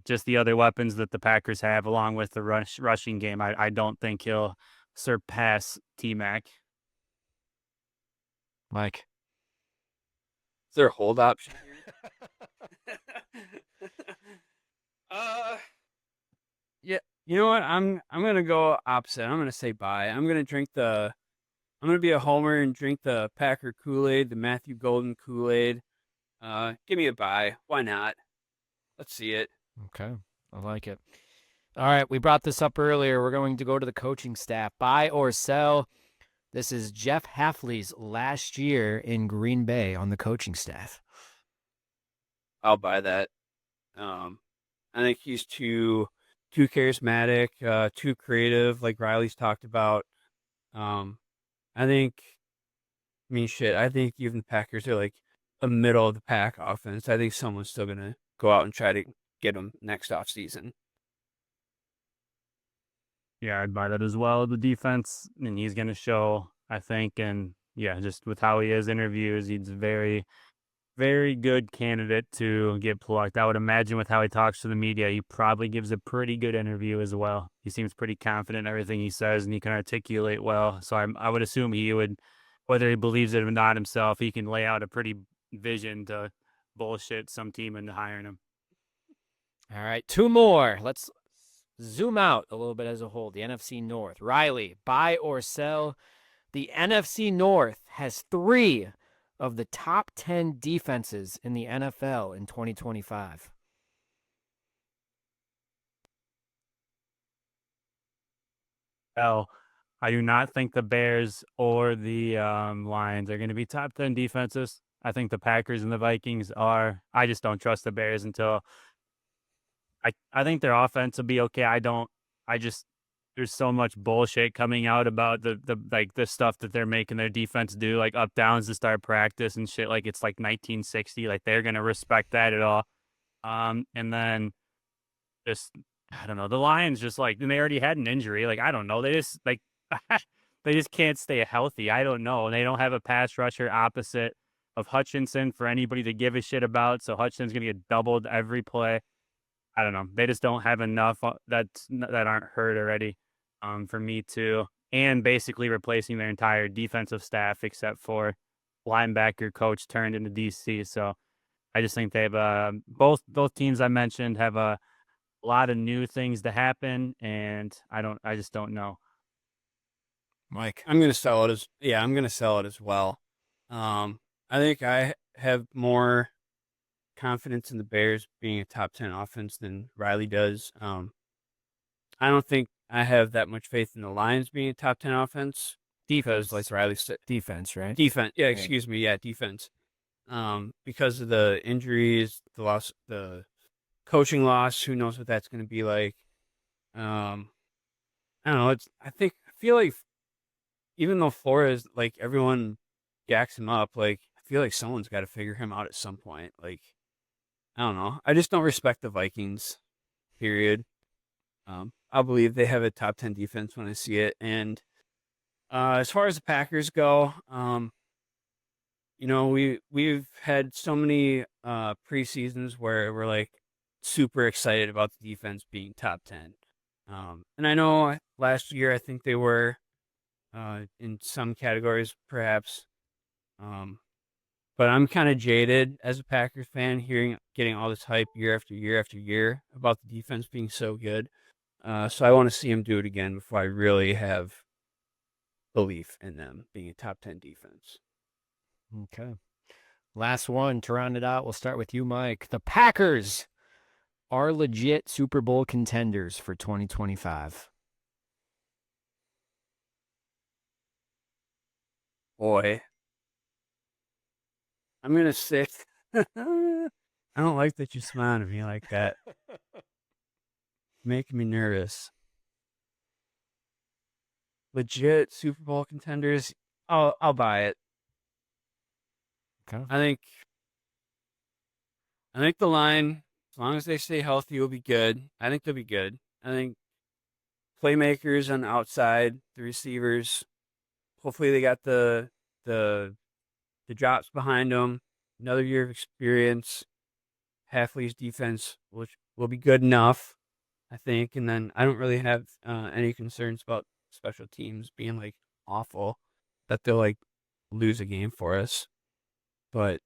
just the other weapons that the Packers have along with the rushing game, I don't think he'll surpass T-Mac. Mike. Is there a hold option here? Yeah, you know what? I'm gonna go opposite. I'm gonna say buy. I'm gonna be a homer and drink the Packer Kool-Aid, the Matthew Golden Kool-Aid. Give me a buy. Why not? Let's see it. Okay, I like it. All right, we brought this up earlier. We're going to go to the coaching staff. Buy or sell. This is Jeff Hafley's last year in Green Bay on the coaching staff. I'll buy that. I think he's too charismatic, too creative, like Riley's talked about. I think even the Packers are like a middle of the pack offense. I think someone's still gonna go out and try to get him next off season. Yeah, I'd buy that as well. The defense, and he's going to show, I think, and yeah, just with how he is interviews, he's a very, very good candidate to get plucked. I would imagine with how he talks to the media, he probably gives a pretty good interview as well. He seems pretty confident in everything he says, and he can articulate well. So I would assume he would, whether he believes it or not himself, he can lay out a pretty vision to bullshit some team into hiring him. All right, 2 more. Let's zoom out a little bit as a whole. The NFC North. Riley, buy or sell. The NFC North has 3 of the top 10 defenses in the NFL in 2025. Well, I do not think the Bears or the Lions are going to be top 10 defenses. I think the Packers and the Vikings are. I just don't trust the Bears until I think their offense will be okay. There's so much bullshit coming out about the stuff that they're making their defense do, like up downs to start practice and shit. Like it's like 1960. Like they're gonna respect that at all. And then just I don't know. The Lions just like, and they already had an injury. Like I don't know. They just like they just can't stay healthy. I don't know. And they don't have a pass rusher opposite of Hutchinson for anybody to give a shit about. So Hutchinson's gonna get doubled every play. I don't know. They just don't have enough that aren't hurt already for me too. And basically replacing their entire defensive staff except for linebacker coach turned into DC. So I just think they have both teams I mentioned have a lot of new things to happen, and I just don't know. Mike. I'm gonna sell it as well. I think I have more confidence in the Bears being a top 10 offense than Riley does. I don't think I have that much faith in the Lions being a top 10 offense because, like Riley said, Defense, right? defense. Yeah, excuse me. Yeah, defense. Because of the injuries, the loss, the coaching loss. Who knows what that's going to be like? I don't know. I feel like even though Flores, like everyone jacks him up, like I feel like someone's got to figure him out at some point. Like I don't know. I just don't respect the Vikings. Period. I'll believe they have a top 10 defense when I see it. And as far as the Packers go, we've had so many preseasons where we're like super excited about the defense being top 10. And I know last year I think they were in some categories perhaps. But I'm kind of jaded as a Packers fan getting all this hype year after year after year about the defense being so good. So I want to see him do it again before I really have belief in them being a top 10 defense. Okay. Last one to round it out. We'll start with you, Mike. The Packers are legit Super Bowl contenders for 2025. Boy, I'm going to sit. I don't like that you smile at me like that. Making me nervous. Legit Super Bowl contenders. I'll buy it. Okay. I think the line, as long as they stay healthy, will be good. I think they'll be good. I think playmakers on the outside, the receivers. Hopefully, they got the drops behind them. Another year of experience. Halfley's defense, which will be good enough, I think. And then I don't really have any concerns about special teams being like awful, that they'll like lose a game for us. But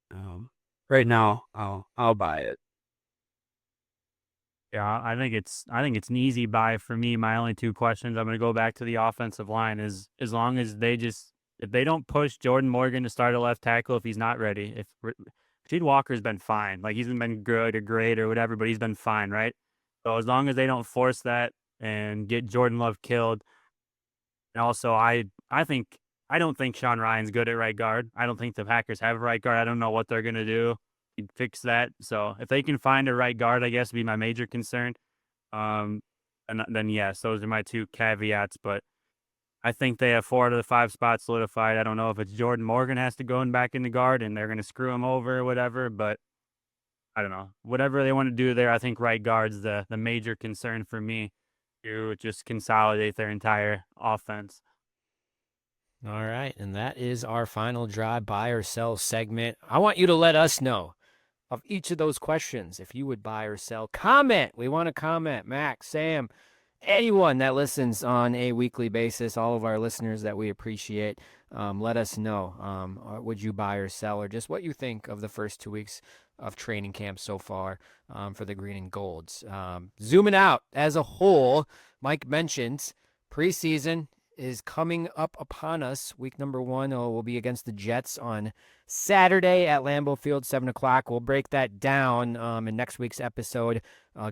right now, I'll buy it. Yeah, I think it's an easy buy for me. My only two questions, I'm going to go back to the offensive line, is as long as if they don't push Jordan Morgan to start a left tackle if he's not ready. If Rasheed Walker's been fine, like he's been good or great or whatever, but he's been fine, right? So as long as they don't force that and get Jordan Love killed, and also I don't think Sean Ryan's good at right guard. I don't think the Packers have a right guard. I don't know what they're going to do. He'd fix that. So if they can find a right guard, I guess would be my major concern. And then yes, those are my two caveats. But I think they have 4 out of the 5 spots solidified. I don't know if it's Jordan Morgan has to go back in the guard and they're going to screw him over or whatever. But I don't know. Whatever they want to do there, I think right guard's the major concern for me to just consolidate their entire offense. All right. And that is our final drive, buy or sell segment. I want you to let us know of each of those questions if you would buy or sell. Comment. We want to comment. Max, Sam, anyone that listens on a weekly basis, all of our listeners that we appreciate, let us know. Would you buy or sell, or just what you think of the first 2 weeks of training camp so far for the Green and Golds? Zooming out as a whole, Mike mentioned preseason is coming up upon us. Week number 1 will be against the Jets on Saturday at Lambeau Field, 7 o'clock. We'll break that down in next week's episode.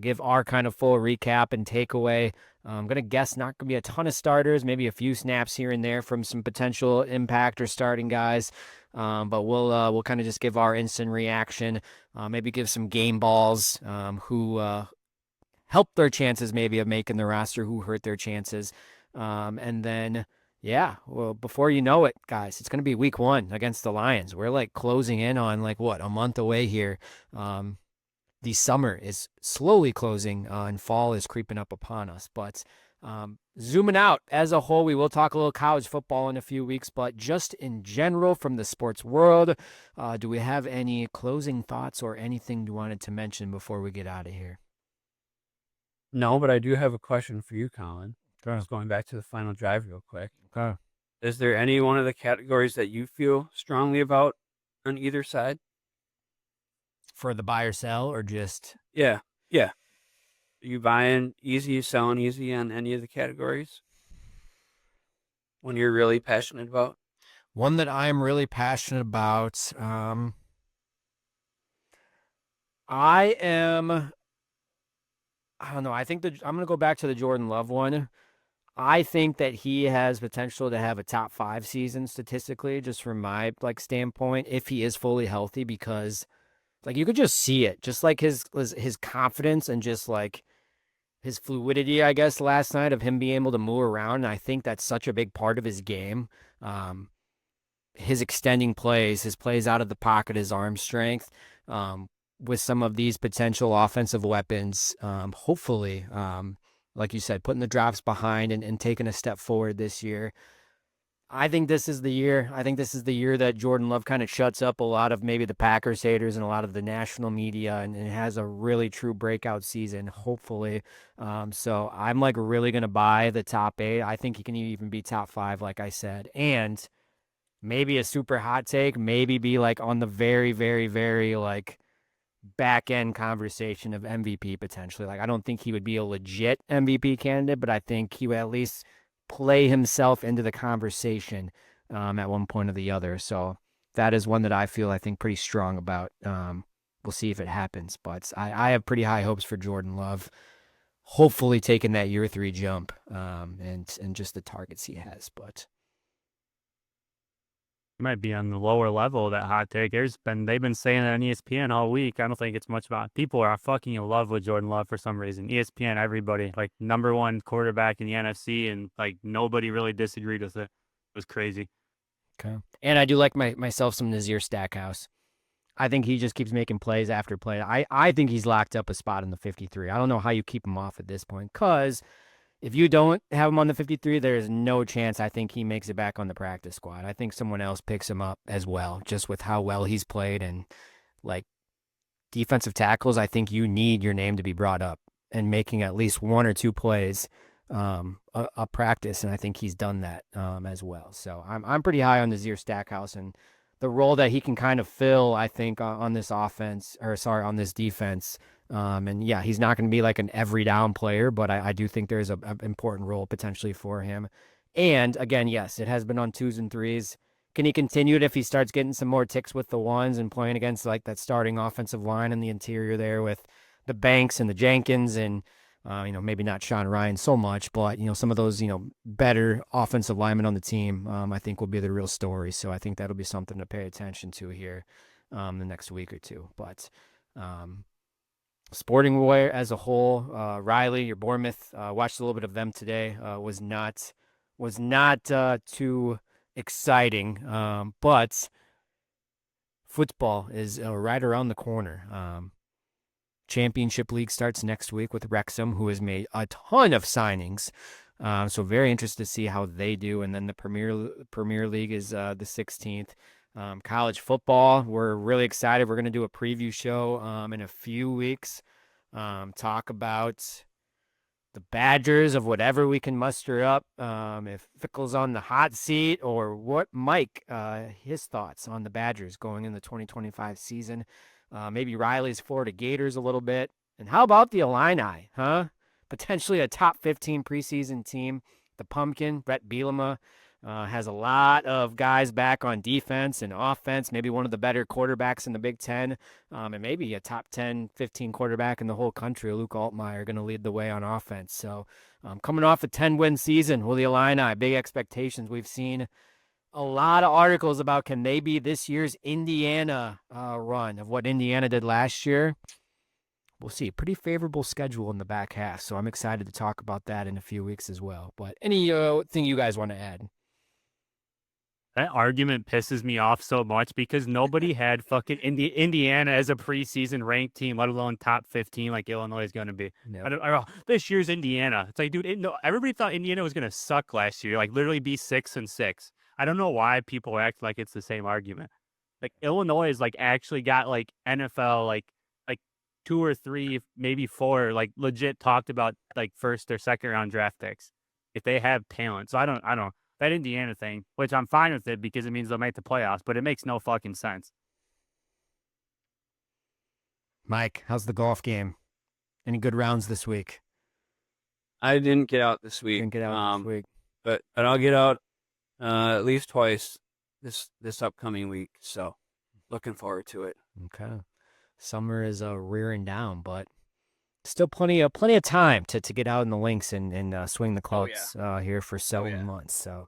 Give our kind of full recap and takeaway. I'm going to guess not going to be a ton of starters, maybe a few snaps here and there from some potential impact or starting guys. But we'll kind of just give our instant reaction, maybe give some game balls who helped their chances maybe of making the roster, who hurt their chances. And then, yeah, well, before you know it, guys, it's going to be week 1 against the Lions. We're like closing in on like a month away here. The summer is slowly closing and fall is creeping up upon us. But zooming out as a whole, we will talk a little college football in a few weeks, but just in general from the sports world, do we have any closing thoughts or anything you wanted to mention before we get out of here? No, but I do have a question for you, Collin. Okay. Just going back to the final drive real quick. Okay. Is there any one of the categories that you feel strongly about on either side? For the buy or sell, or just Yeah. Yeah. Are you buying easy, selling easy on any of the categories? When you're really passionate about? one that I'm really passionate about? I am. I don't know. I think I'm going to go back to the Jordan Love one. I think that he has potential to have a top 5 season statistically, just from my standpoint, if he is fully healthy, because you could just see it, just like his confidence and just his fluidity, I guess, last night of him being able to move around. And I think that's such a big part of his game. His extending plays, his plays out of the pocket, his arm strength, with some of these potential offensive weapons, hopefully, like you said, putting the drops behind and taking a step forward this year. I think this is the year. I think this is the year that Jordan Love kind of shuts up a lot of maybe the Packers haters and a lot of the national media, and has a really true breakout season, hopefully. So I'm really going to buy the top 8. I think he can even be top 5, like I said. And maybe a super hot take, maybe be on the very, very, very back end conversation of MVP potentially. I don't think he would be a legit MVP candidate, but I think he would at least play himself into the conversation at one point or the other. So that is one that I think pretty strong about. We'll see if it happens, but I have pretty high hopes for Jordan Love. Hopefully taking that year 3 jump and just the targets he has, but. Might be on the lower level of that hot take. They've been saying that on ESPN all week. I don't think it's much about people are fucking in love with Jordan Love for some reason. ESPN, everybody, number 1 quarterback in the NFC, and nobody really disagreed with it. It was crazy. Okay. And I do like myself some Nazir Stackhouse. I think he just keeps making plays after play. I think he's locked up a spot in the 53. I don't know how you keep him off at this point, because if you don't have him on the 53, there is no chance I think he makes it back on the practice squad. I think someone else picks him up as well, just with how well he's played. And defensive tackles, I think you need your name to be brought up and making at least 1 or 2 plays a practice. And I think he's done that as well. So I'm pretty high on Nazir Stackhouse and the role that he can kind of fill, I think, on this offense, on this defense. And yeah, he's not going to be an every down player, but I do think there's an important role potentially for him. And again, yes, it has been on 2s and 3s. Can he continue it if he starts getting some more ticks with the 1s and playing against that starting offensive line in the interior there with the Banks and the Jenkins and maybe not Sean Ryan so much, but some of those better offensive linemen on the team, I think will be the real story. So I think that'll be something to pay attention to here the next week or two. But Sporting Warrior as a whole, Riley, your Bournemouth, watched a little bit of them today. Was not too exciting, but football is right around the corner. Championship League starts next week with Wrexham, who has made a ton of signings. So very interested to see how they do. And then the Premier League is the 16th. College football, we're really excited. We're going to do a preview show in a few weeks. Talk about the Badgers of whatever we can muster up. If Fickle's on the hot seat, or what Mike, his thoughts on the Badgers going in the 2025 season. Maybe Riley's Florida Gators a little bit. And how about the Illini, huh? Potentially a top 15 preseason team. The Pumpkin, Brett Bielema, has a lot of guys back on defense and offense, maybe one of the better quarterbacks in the Big Ten, and maybe a top 10, 15 quarterback in the whole country. Luke Altmaier going to lead the way on offense. So coming off a 10-win season with the Illini, big expectations. We've seen a lot of articles about can they be this year's Indiana run of what Indiana did last year. We'll see. Pretty favorable schedule in the back half, so I'm excited to talk about that in a few weeks as well. But any thing you guys want to add? That argument pisses me off so much because nobody had fucking Indiana as a preseason ranked team, let alone top 15 like Illinois is going to be. Yep. This year's Indiana. It's dude, everybody thought Indiana was going to suck last year, literally be 6-6. I don't know why people act like it's the same argument. Illinois is actually got NFL, like 2 or 3, maybe 4, legit talked about first or second round draft picks if they have talent. So I don't. That Indiana thing, which I'm fine with it because it means they'll make the playoffs, but it makes no fucking sense. Mike, how's the golf game? Any good rounds this week? I didn't get out this week. Didn't get out this week. But I'll get out at least twice this upcoming week. So looking forward to it. Okay. Summer is rearing down, but still plenty of time to get out in the links and swing the clubs here for several months. So,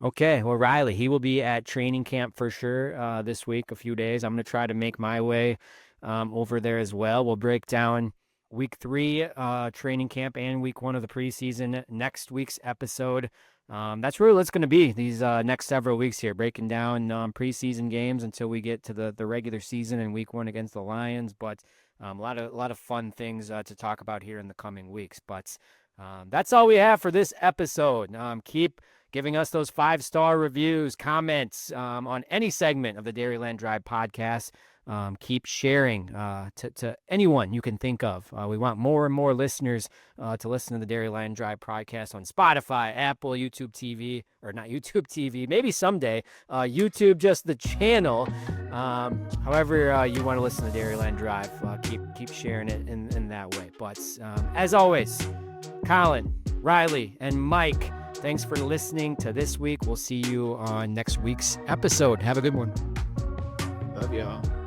okay. Well, Riley, he will be at training camp for sure this week, a few days. I'm going to try to make my way over there as well. We'll break down week 3 training camp and week 1 of the preseason next week's episode. That's really what it's going to be these next several weeks here, breaking down preseason games until we get to the regular season and week 1 against the Lions. But a lot of fun things to talk about here in the coming weeks. But that's all we have for this episode. Keep giving us those 5-star reviews, comments on any segment of the Dairyland Drive podcast. Keep sharing to anyone you can think of. We want more and more listeners to listen to the Dairyland Drive podcast on Spotify, Apple, YouTube TV, or not YouTube TV, maybe someday, YouTube, just the channel. However you want to listen to Dairyland Drive, keep sharing it in that way. But as always, Collin, Riley, and Mike, thanks for listening to this week. We'll see you on next week's episode. Have a good one. Love y'all.